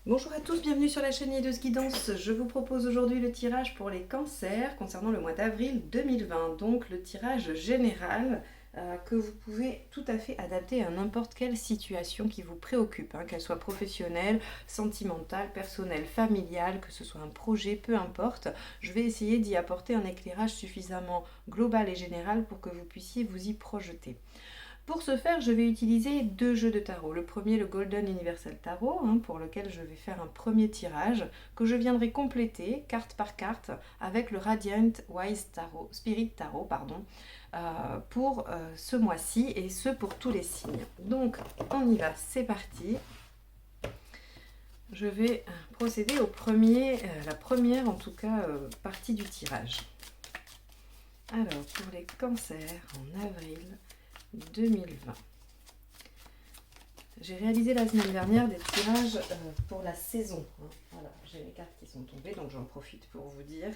Bonjour à tous, bienvenue sur la chaîne Niedeuse Guidance. Je vous propose aujourd'hui le tirage pour les cancers concernant le mois d'avril 2020. Donc le tirage général que vous pouvez tout à fait adapter à n'importe quelle situation qui vous préoccupe, qu'elle soit professionnelle, sentimentale, personnelle, familiale, que ce soit un projet, peu importe. Je vais essayer d'y apporter un éclairage suffisamment global et général pour que vous puissiez vous y projeter. Pour ce faire, je vais utiliser deux jeux de tarot. Le premier, le Golden Universal Tarot, pour lequel je vais faire un premier tirage que je viendrai compléter carte par carte avec le Radiant Wise Tarot, Spirit Tarot, pour ce mois-ci et ce pour tous les signes. Donc, on y va, c'est parti. Je vais procéder au premier, la première en tout cas partie du tirage. Alors, pour les cancers en avril 2020. J'ai réalisé la semaine dernière des tirages pour la saison. Voilà, j'ai les cartes qui sont tombées, donc j'en profite pour vous dire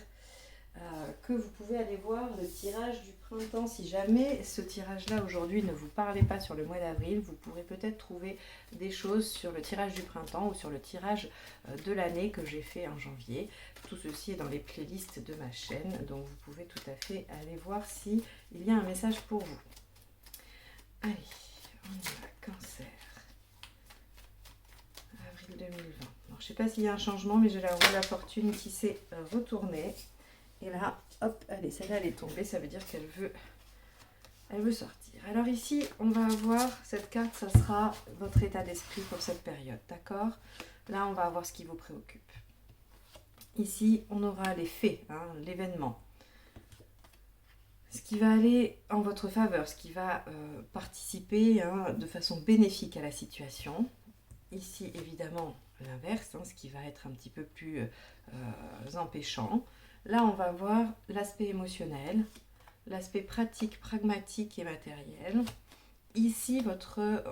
que vous pouvez aller voir le tirage du printemps. Si jamais ce tirage-là aujourd'hui ne vous parlait pas sur le mois d'avril, vous pourrez peut-être trouver des choses sur le tirage du printemps ou sur le tirage de l'année que j'ai fait en janvier. Tout ceci est dans les playlists de ma chaîne, donc vous pouvez tout à fait aller voir s'il y a un message pour vous. Allez, on y va, cancer. Avril 2020. Alors, je ne sais pas s'il y a un changement, mais j'ai la roue de la fortune qui s'est retournée. Et là, hop, allez, celle-là, elle est tombée. Ça veut dire qu'elle veut sortir. Alors ici, on va avoir cette carte, ça sera votre état d'esprit pour cette période, d'accord? Là, on va avoir ce qui vous préoccupe. Ici, on aura les faits, l'événement. Ce qui va aller en votre faveur, ce qui va participer de façon bénéfique à la situation. Ici, évidemment, l'inverse, ce qui va être un petit peu plus empêchant. Là, on va voir l'aspect émotionnel, l'aspect pratique, pragmatique et matériel. Ici,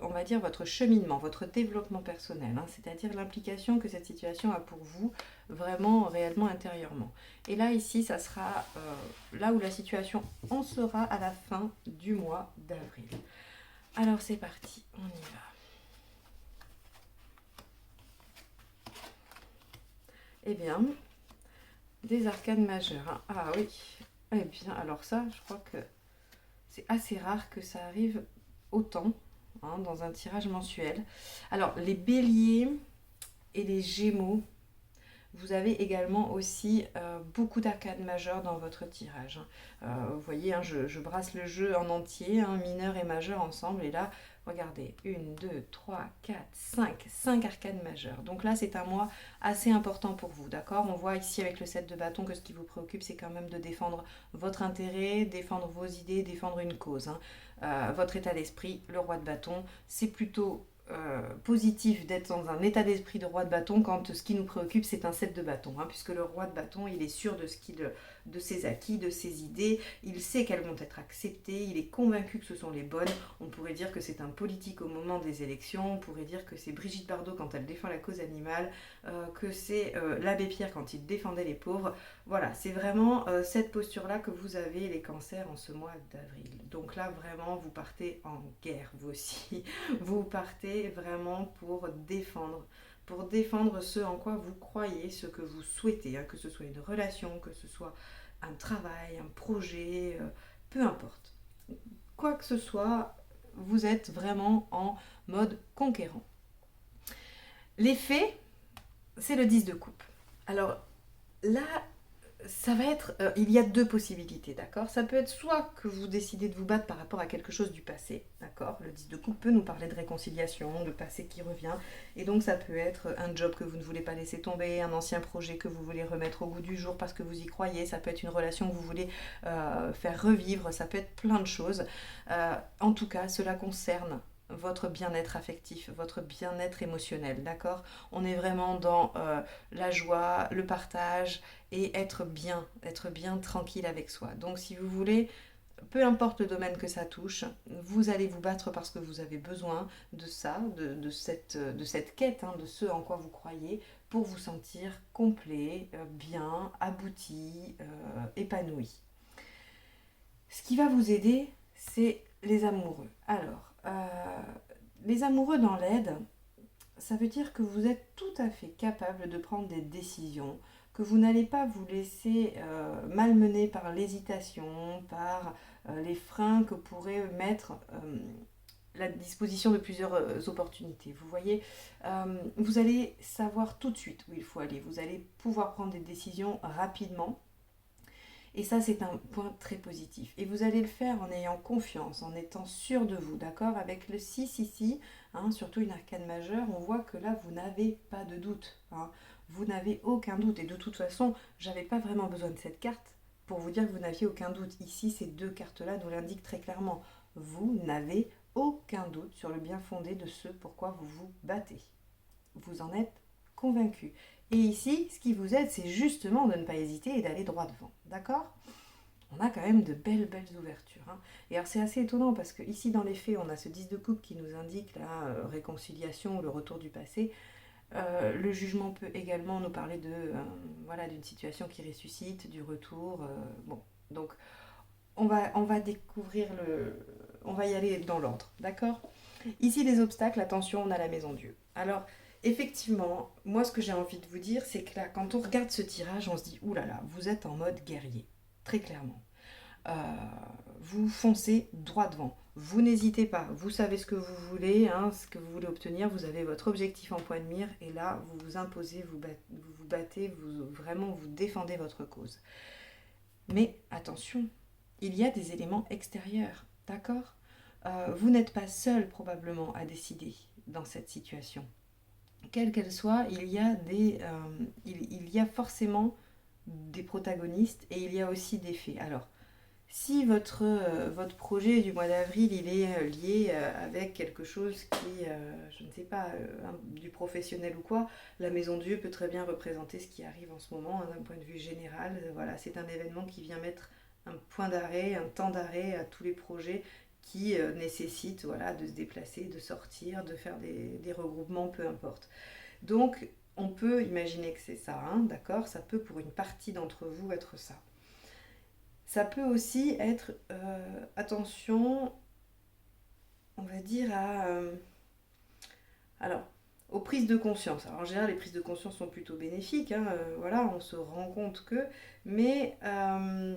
on va dire votre cheminement, votre développement personnel, c'est-à-dire l'implication que cette situation a pour vous, vraiment, réellement, intérieurement. Et là, ici, ça sera là où la situation en sera à la fin du mois d'avril. Alors, c'est parti, on y va. Eh bien, des arcanes majeures. Ah oui, eh bien, alors ça, je crois que c'est assez rare que ça arrive autant dans un tirage mensuel. Alors, les béliers et les gémeaux, vous avez également aussi beaucoup d'arcanes majeures dans votre tirage. Vous voyez, je brasse le jeu en entier, mineur et majeur ensemble. Et là, regardez, 1, 2, 3, 4, 5 arcanes majeures. Donc là, c'est un mois assez important pour vous, d'accord? On voit ici avec le 7 de bâton que ce qui vous préoccupe, c'est quand même de défendre votre intérêt, défendre vos idées, défendre une cause. Votre état d'esprit, le roi de bâton, c'est plutôt positif d'être dans un état d'esprit de roi de bâton quand ce qui nous préoccupe c'est un 7 de bâton, puisque le roi de bâton il est sûr de ses acquis, de ses idées, il sait qu'elles vont être acceptées, il est convaincu que ce sont les bonnes. On pourrait dire que c'est un politique au moment des élections, on pourrait dire que c'est Brigitte Bardot quand elle défend la cause animale, que c'est l'abbé Pierre quand il défendait les pauvres. Voilà, c'est vraiment cette posture-là que vous avez les cancers en ce mois d'avril. Donc là, vraiment, vous partez en guerre, vous aussi. Vous partez vraiment pour défendre ce en quoi vous croyez, ce que vous souhaitez, que ce soit une relation, que ce soit un travail, un projet, peu importe. Quoi que ce soit, vous êtes vraiment en mode conquérant. Les faits, c'est le 10 de coupe. Alors là, ça va être, il y a deux possibilités, d'accord? Ça peut être soit que vous décidez de vous battre par rapport à quelque chose du passé, d'accord? Le 10 de coupe peut nous parler de réconciliation, de passé qui revient, et donc ça peut être un job que vous ne voulez pas laisser tomber, un ancien projet que vous voulez remettre au goût du jour parce que vous y croyez, ça peut être une relation que vous voulez faire revivre, ça peut être plein de choses. En tout cas, cela concerne votre bien-être affectif, votre bien-être émotionnel, d'accord? On est vraiment dans la joie, le partage et être bien tranquille avec soi. Donc si vous voulez, peu importe le domaine que ça touche, vous allez vous battre parce que vous avez besoin de ça, de cette quête, de ce en quoi vous croyez, pour vous sentir complet, bien, abouti, épanoui. Ce qui va vous aider, c'est les amoureux. Alors, les amoureux dans l'aide, ça veut dire que vous êtes tout à fait capable de prendre des décisions, que vous n'allez pas vous laisser malmener par l'hésitation, par les freins que pourrait mettre la disposition de plusieurs opportunités. Vous voyez, vous allez savoir tout de suite où il faut aller. Vous allez pouvoir prendre des décisions rapidement. Et ça, c'est un point très positif. Et vous allez le faire en ayant confiance, en étant sûr de vous, d'accord? Avec le 6 ici, hein, surtout une arcane majeure, on voit que là, vous n'avez pas de doute. Hein. Vous n'avez aucun doute. Et de toute façon, j'avais pas vraiment besoin de cette carte pour vous dire que vous n'aviez aucun doute. Ici, ces deux cartes-là nous l'indiquent très clairement. Vous n'avez aucun doute sur le bien fondé de ce pourquoi vous vous battez. Vous en êtes convaincu. Et ici, ce qui vous aide, c'est justement de ne pas hésiter et d'aller droit devant. D'accord? On a quand même de belles ouvertures. Hein. Et alors c'est assez étonnant parce que ici dans les faits, on a ce 10 de coupe qui nous indique la réconciliation ou le retour du passé. Le jugement peut également nous parler de voilà, d'une situation qui ressuscite, du retour. Bon, donc on va découvrir on va y aller dans l'ordre, d'accord? Ici les obstacles, attention, on a la maison Dieu. Alors effectivement, moi ce que j'ai envie de vous dire, c'est que là, quand on regarde ce tirage, on se dit, oulala, vous êtes en mode guerrier, très clairement. Euh, vous foncez droit devant. Vous n'hésitez pas, vous savez ce que vous voulez, hein, ce que vous voulez obtenir, vous avez votre objectif en point de mire, et là, vous vous imposez, vous vous battez, vraiment vous défendez votre cause. Mais attention, il y a des éléments extérieurs, d'accord? Vous n'êtes pas seul probablement à décider dans cette situation. Quelle qu'elle soit, il y a forcément des protagonistes et il y a aussi des faits. Alors, si votre projet du mois d'avril, il est lié avec quelque chose qui, je ne sais pas, du professionnel ou quoi, la Maison Dieu peut très bien représenter ce qui arrive en ce moment, hein, d'un point de vue général. Voilà, c'est un événement qui vient mettre un point d'arrêt, un temps d'arrêt à tous les projets qui nécessitent voilà, de se déplacer, de sortir, de faire des regroupements, peu importe. Donc, on peut imaginer que c'est ça, hein, d'accord? Ça peut pour une partie d'entre vous être ça. Ça peut aussi être, attention, on va dire, alors, aux prises de conscience. Alors, en général, les prises de conscience sont plutôt bénéfiques, hein, voilà, on se rend compte que, mais là,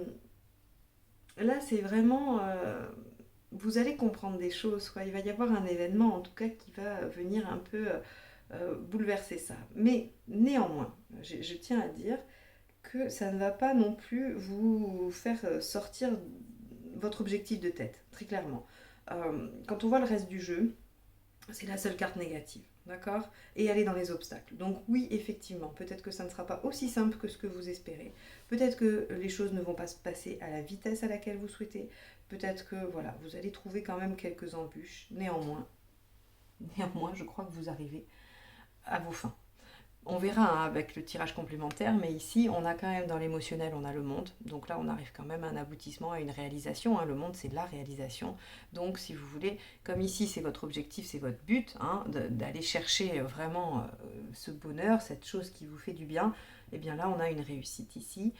c'est vraiment, vous allez comprendre des choses, quoi. Il va y avoir un événement, en tout cas, qui va venir un peu bouleverser ça. Mais néanmoins, je tiens à dire que ça ne va pas non plus vous faire sortir votre objectif de tête, très clairement. Quand on voit le reste du jeu, c'est la seule carte négative, d'accord? Et elle est dans les obstacles. Donc oui, effectivement, peut-être que ça ne sera pas aussi simple que ce que vous espérez. Peut-être que les choses ne vont pas se passer à la vitesse à laquelle vous souhaitez. Peut-être que voilà, vous allez trouver quand même quelques embûches. Néanmoins, je crois que vous arrivez à vos fins. On verra hein, avec le tirage complémentaire, mais ici, on a quand même dans l'émotionnel, on a le monde. Donc là, on arrive quand même à un aboutissement, à une réalisation. Hein. Le monde, c'est la réalisation. Donc, si vous voulez, comme ici, c'est votre objectif, c'est votre but, hein, d'aller chercher vraiment ce bonheur, cette chose qui vous fait du bien, et bien là, on a une réussite ici.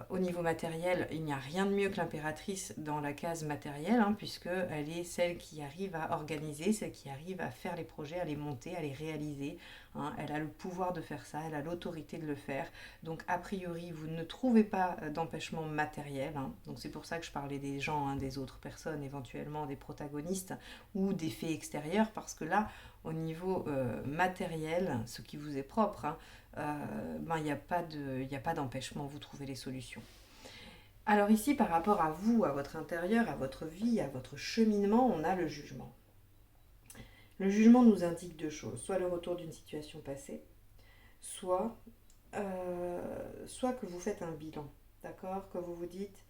Au niveau matériel, il n'y a rien de mieux que l'impératrice dans la case matérielle, hein, puisqu'elle est celle qui arrive à organiser, celle qui arrive à faire les projets, à les monter, à les réaliser. Hein, elle a le pouvoir de faire ça, elle a l'autorité de le faire. Donc a priori, vous ne trouvez pas d'empêchement matériel. Hein. Donc c'est pour ça que je parlais des gens, hein, des autres personnes, éventuellement des protagonistes ou des faits extérieurs, parce que là, au niveau matériel, ce qui vous est propre, hein, il n'y a pas d'empêchement, vous trouvez les solutions. Alors ici, par rapport à vous, à votre intérieur, à votre vie, à votre cheminement, on a le jugement. Le jugement nous indique deux choses, soit le retour d'une situation passée, soit que vous faites un bilan, d'accord? Que vous vous dites,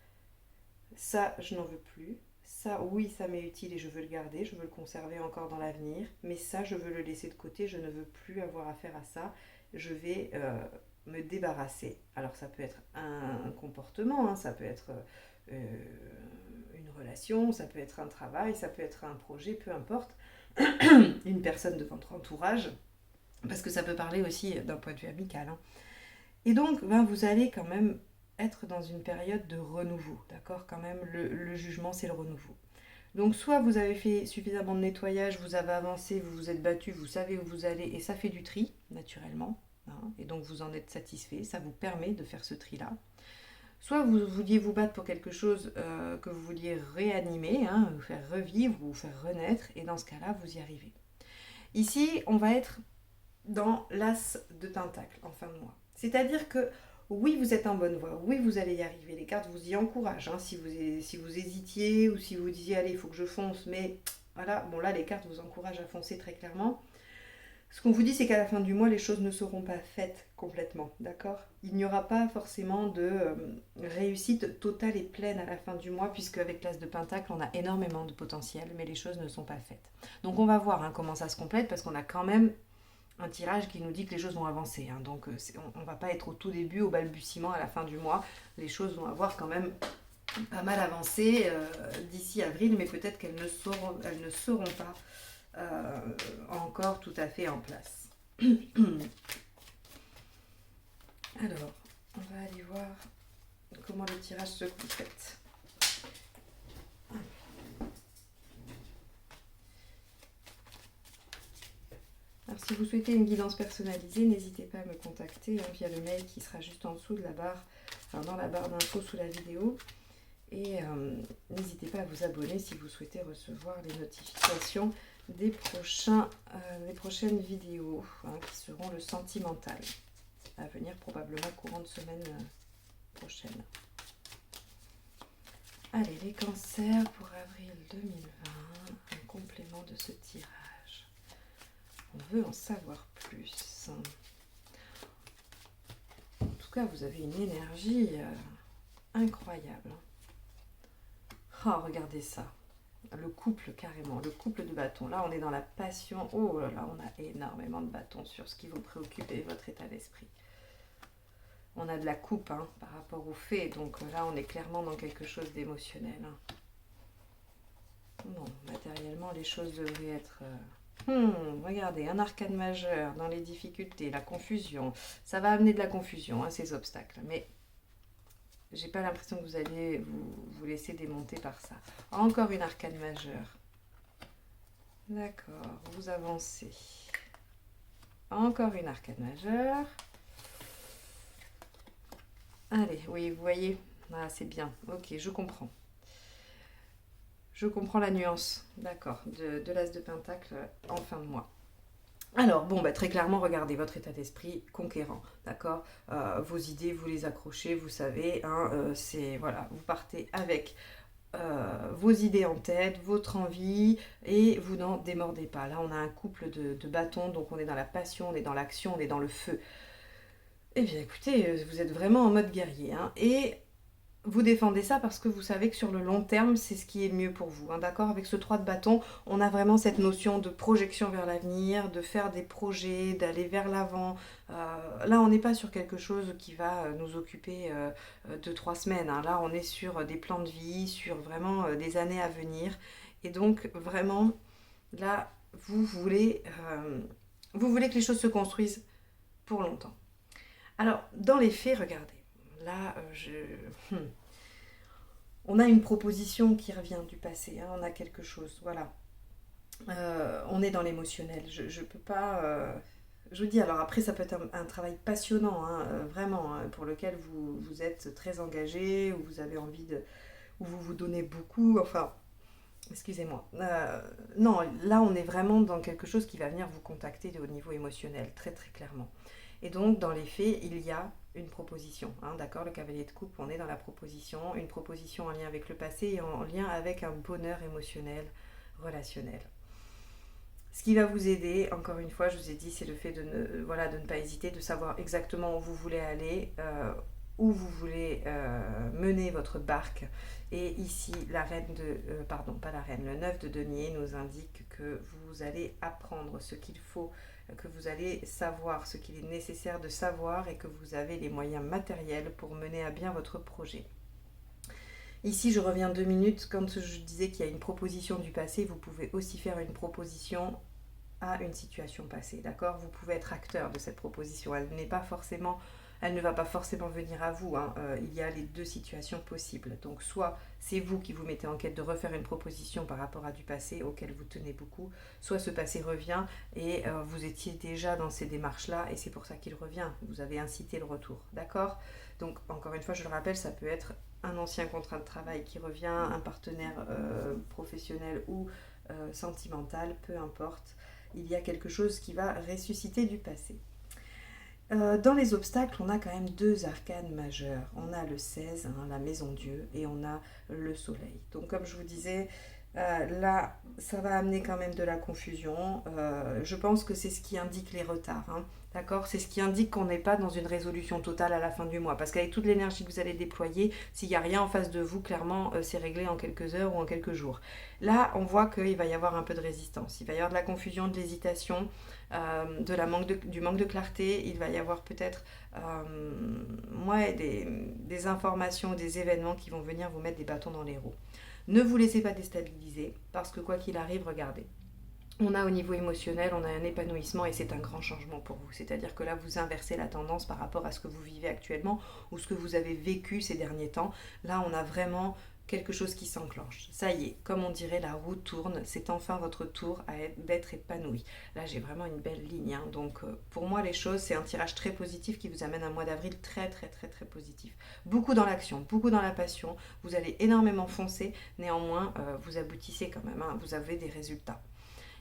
ça je n'en veux plus, ça oui ça m'est utile et je veux le garder, je veux le conserver encore dans l'avenir, mais ça je veux le laisser de côté, je ne veux plus avoir affaire à ça, je vais me débarrasser. Alors ça peut être un comportement, hein, ça peut être une relation, ça peut être un travail, ça peut être un projet, peu importe, une personne de votre entourage, parce que ça peut parler aussi d'un point de vue amical. Hein. Et donc, vous allez quand même être dans une période de renouveau, d'accord? Quand même, le jugement, c'est le renouveau. Donc soit vous avez fait suffisamment de nettoyage, vous avez avancé, vous vous êtes battu, vous savez où vous allez et ça fait du tri naturellement, hein, et donc vous en êtes satisfait, ça vous permet de faire ce tri-là. Soit vous vouliez vous battre pour quelque chose que vous vouliez réanimer, hein, vous faire revivre, vous faire renaître, et dans ce cas-là, vous y arrivez. Ici, on va être dans l'as de Pentacle en fin de mois. C'est-à-dire que oui, vous êtes en bonne voie, oui, vous allez y arriver. Les cartes vous y encouragent. Hein, si vous hésitiez ou si vous disiez, allez, il faut que je fonce, mais voilà, bon là, les cartes vous encouragent à foncer très clairement. Ce qu'on vous dit, c'est qu'à la fin du mois, les choses ne seront pas faites complètement, d'accord? Il n'y aura pas forcément de réussite totale et pleine à la fin du mois, puisque avec l'As de Pentacle, on a énormément de potentiel, mais les choses ne sont pas faites. Donc on va voir hein, comment ça se complète, parce qu'on a quand même un tirage qui nous dit que les choses vont avancer. Hein. Donc on ne va pas être au tout début, au balbutiement, à la fin du mois. Les choses vont avoir quand même pas mal avancé d'ici avril, mais peut-être qu'elles ne seront pas encore tout à fait en place. Alors, on va aller voir comment le tirage se complète. Alors, si vous souhaitez une guidance personnalisée, n'hésitez pas à me contacter hein, via le mail qui sera juste en dessous de la barre, enfin dans la barre d'infos sous la vidéo. Et n'hésitez pas à vous abonner si vous souhaitez recevoir les notifications des prochaines vidéos hein, qui seront le sentimental à venir probablement courant de semaine prochaine. Allez, les cancers pour avril 2020, un complément de ce tirage. On veut en savoir plus. En tout cas, vous avez une énergie incroyable. Oh, regardez ça. Le couple, carrément. Le couple de bâtons. Là, on est dans la passion. Oh là là, on a énormément de bâtons sur ce qui vous préoccupe et votre état d'esprit. On a de la coupe hein, par rapport au fait. Donc là, on est clairement dans quelque chose d'émotionnel. Hein. Bon, matériellement, les choses devraient être... regardez, un arcane majeur dans les difficultés, la confusion. Ça va amener de la confusion, hein, ces obstacles. Mais j'ai pas l'impression que vous allez vous laisser démonter par ça. Encore une arcane majeure. D'accord, vous avancez. Encore une arcane majeure. Allez, oui, vous voyez. Ah, c'est bien. Ok, je comprends. Je comprends la nuance, d'accord, de l'As de Pentacle en fin de mois. Alors, bon, bah, très clairement, regardez votre état d'esprit conquérant, d'accord. Vos idées, vous les accrochez, vous savez, hein, c'est, voilà, vous partez avec vos idées en tête, votre envie, et vous n'en démordez pas. Là, on a un couple de bâtons, donc on est dans la passion, on est dans l'action, on est dans le feu. Eh bien, écoutez, vous êtes vraiment en mode guerrier, hein, et... Vous défendez ça parce que vous savez que sur le long terme, c'est ce qui est mieux pour vous. Hein, d'accord? Avec ce 3 de bâton, on a vraiment cette notion de projection vers l'avenir, de faire des projets, d'aller vers l'avant. Là, on n'est pas sur quelque chose qui va nous occuper 2-3 semaines. Hein. Là, on est sur des plans de vie, sur vraiment des années à venir. Et donc, vraiment, là, vous voulez que les choses se construisent pour longtemps. Alors, dans les faits, regardez. Là, on a une proposition qui revient du passé, hein, on a quelque chose, voilà. On est dans l'émotionnel, je peux pas... je vous dis, alors après, ça peut être un travail passionnant, hein, vraiment, hein, pour lequel vous êtes très engagé, où vous avez envie de... où vous vous donnez beaucoup, enfin... Excusez-moi. Non, là, on est vraiment dans quelque chose qui va venir vous contacter au niveau émotionnel, très très clairement. Et donc, dans les faits, il y a une proposition. Hein, d'accord, le cavalier de coupe, on est dans la proposition. Une proposition en lien avec le passé et en lien avec un bonheur émotionnel, relationnel. Ce qui va vous aider, encore une fois, je vous ai dit, c'est le fait de ne pas hésiter, de savoir exactement où vous voulez aller, où vous voulez mener votre barque. Et ici, la reine de... pardon, pas la reine, le 9 de denier nous indique que vous allez apprendre ce qu'il faut, que vous allez savoir ce qu'il est nécessaire de savoir et que vous avez les moyens matériels pour mener à bien votre projet. Ici, je reviens 2 minutes. Quand je disais qu'il y a une proposition du passé, vous pouvez aussi faire une proposition à une situation passée, d'accord? Vous pouvez être acteur de cette proposition. Elle n'est pas forcément elle ne va pas forcément venir à vous, hein. Il y a les deux situations possibles. Donc soit c'est vous qui vous mettez en quête de refaire une proposition par rapport à du passé auquel vous tenez beaucoup, soit ce passé revient et vous étiez déjà dans ces démarches-là et c'est pour ça qu'il revient. Vous avez incité le retour, d'accord? Donc encore une fois, je le rappelle, ça peut être un ancien contrat de travail qui revient, un partenaire professionnel ou sentimental, peu importe. Il y a quelque chose qui va ressusciter du passé. Dans les obstacles, on a quand même deux arcanes majeures. On a le 16, hein, la maison Dieu, et on a le soleil. Donc comme je vous disais, là, ça va amener quand même de la confusion. Je pense que c'est ce qui indique les retards, hein. D'accord? C'est ce qui indique qu'on n'est pas dans une résolution totale à la fin du mois. Parce qu'avec toute l'énergie que vous allez déployer, s'il n'y a rien en face de vous, clairement, c'est réglé en quelques heures ou en quelques jours. Là, on voit qu'il va y avoir un peu de résistance. Il va y avoir de la confusion, de l'hésitation, du manque de clarté. Il va y avoir peut-être des informations, des événements qui vont venir vous mettre des bâtons dans les roues. Ne vous laissez pas déstabiliser parce que quoi qu'il arrive, regardez. On a au niveau émotionnel, on a un épanouissement et c'est un grand changement pour vous. C'est-à-dire que là, vous inversez la tendance par rapport à ce que vous vivez actuellement ou ce que vous avez vécu ces derniers temps. Là, on a vraiment quelque chose qui s'enclenche. Ça y est, comme on dirait, la roue tourne. C'est enfin votre tour d'être épanoui. Là, j'ai vraiment une belle ligne, hein. Donc, pour moi, les choses, c'est un tirage très positif qui vous amène un mois d'avril très, très, très, très positif. Beaucoup dans l'action, beaucoup dans la passion. Vous allez énormément foncer. Néanmoins, vous aboutissez quand même, hein. Vous avez des résultats.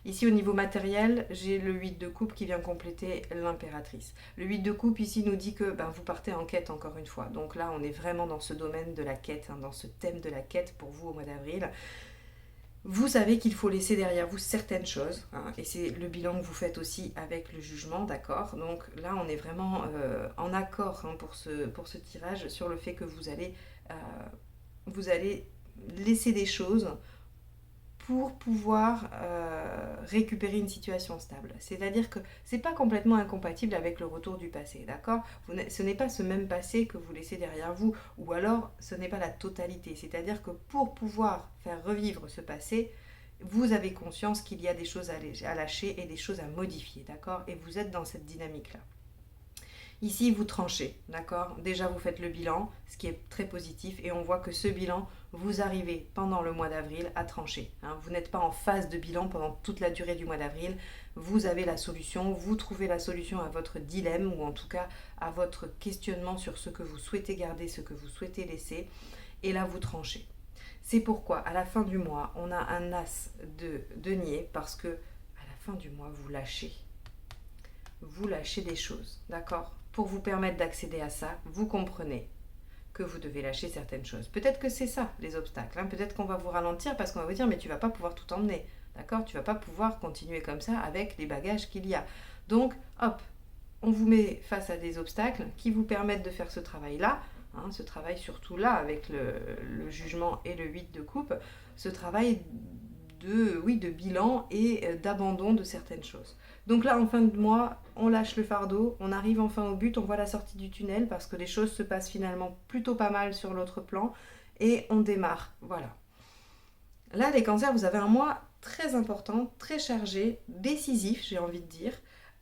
Ici, au niveau matériel, j'ai le 8 de coupe qui vient compléter l'impératrice. Le 8 de coupe, ici, nous dit que vous partez en quête encore une fois. Donc là, on est vraiment dans ce domaine de la quête, hein, dans ce thème de la quête pour vous au mois d'avril. Vous savez qu'il faut laisser derrière vous certaines choses, hein, et c'est le bilan que vous faites aussi avec le jugement, d'accord? Donc là, on est vraiment en accord, hein, pour ce tirage sur le fait que vous allez laisser des choses pour pouvoir récupérer une situation stable. C'est-à-dire que c'est pas complètement incompatible avec le retour du passé, d'accord? Ce n'est pas ce même passé que vous laissez derrière vous, ou alors ce n'est pas la totalité. C'est-à-dire que pour pouvoir faire revivre ce passé, vous avez conscience qu'il y a des choses à lâcher et des choses à modifier, d'accord? Et vous êtes dans cette dynamique-là. Ici, vous tranchez, d'accord? Déjà, vous faites le bilan, ce qui est très positif, et on voit que ce bilan, vous arrivez pendant le mois d'avril à trancher, hein. Vous n'êtes pas en phase de bilan pendant toute la durée du mois d'avril. Vous avez la solution, vous trouvez la solution à votre dilemme, ou en tout cas à votre questionnement sur ce que vous souhaitez garder, ce que vous souhaitez laisser, et là, vous tranchez. C'est pourquoi, à la fin du mois, on a un as de denier, parce que à la fin du mois, vous lâchez. Vous lâchez des choses, d'accord? Pour vous permettre d'accéder à ça, vous comprenez que vous devez lâcher certaines choses. Peut-être que c'est ça, les obstacles, hein. Peut-être qu'on va vous ralentir parce qu'on va vous dire, mais tu vas pas pouvoir tout emmener, d'accord? Tu vas pas pouvoir continuer comme ça avec les bagages qu'il y a. Donc, hop, on vous met face à des obstacles qui vous permettent de faire ce travail-là, hein, ce travail surtout là, avec le jugement et le 8 de coupe, ce travail de bilan et d'abandon de certaines choses. Donc là, en fin de mois, on lâche le fardeau, on arrive enfin au but, on voit la sortie du tunnel parce que les choses se passent finalement plutôt pas mal sur l'autre plan et on démarre. Voilà. Là, les cancers, vous avez un mois très important, très chargé, décisif, j'ai envie de dire.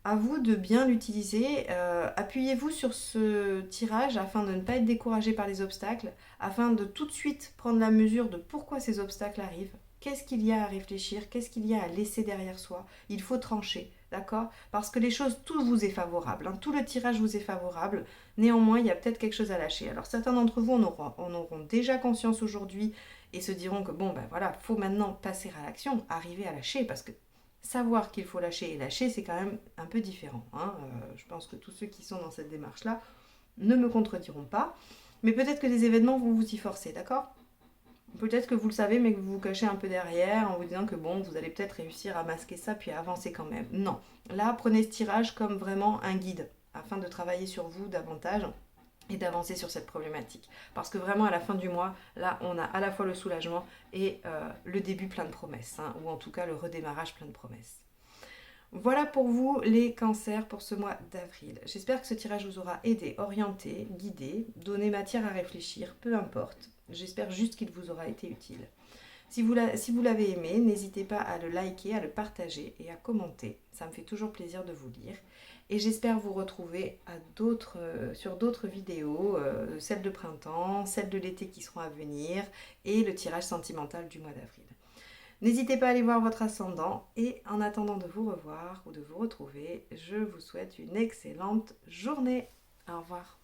À vous de bien l'utiliser. Appuyez-vous sur ce tirage afin de ne pas être découragé par les obstacles, afin de tout de suite prendre la mesure de pourquoi ces obstacles arrivent. Qu'est-ce qu'il y a à réfléchir? Qu'est-ce qu'il y a à laisser derrière soi? Il faut trancher, d'accord? Parce que les choses, tout vous est favorable, hein, tout le tirage vous est favorable. Néanmoins, il y a peut-être quelque chose à lâcher. Alors certains d'entre vous en auront déjà conscience aujourd'hui et se diront que voilà, faut maintenant passer à l'action, arriver à lâcher, parce que savoir qu'il faut lâcher et lâcher, c'est quand même un peu différent, hein. Je pense que tous ceux qui sont dans cette démarche-là ne me contrediront pas. Mais peut-être que les événements vont vous y forcer, d'accord? Peut-être que vous le savez, mais que vous vous cachez un peu derrière en vous disant que vous allez peut-être réussir à masquer ça puis à avancer quand même. Non. Là, prenez ce tirage comme vraiment un guide afin de travailler sur vous davantage et d'avancer sur cette problématique. Parce que vraiment, à la fin du mois, là, on a à la fois le soulagement et le début plein de promesses, hein, ou en tout cas le redémarrage plein de promesses. Voilà pour vous les cancers pour ce mois d'avril. J'espère que ce tirage vous aura aidé, orienté, guidé, donné matière à réfléchir, peu importe. J'espère juste qu'il vous aura été utile. Si vous l'avez aimé, n'hésitez pas à le liker, à le partager et à commenter. Ça me fait toujours plaisir de vous lire. Et j'espère vous retrouver sur d'autres vidéos, celles de printemps, celles de l'été qui seront à venir et le tirage sentimental du mois d'avril. N'hésitez pas à aller voir votre ascendant et en attendant de vous revoir ou de vous retrouver, je vous souhaite une excellente journée. Au revoir.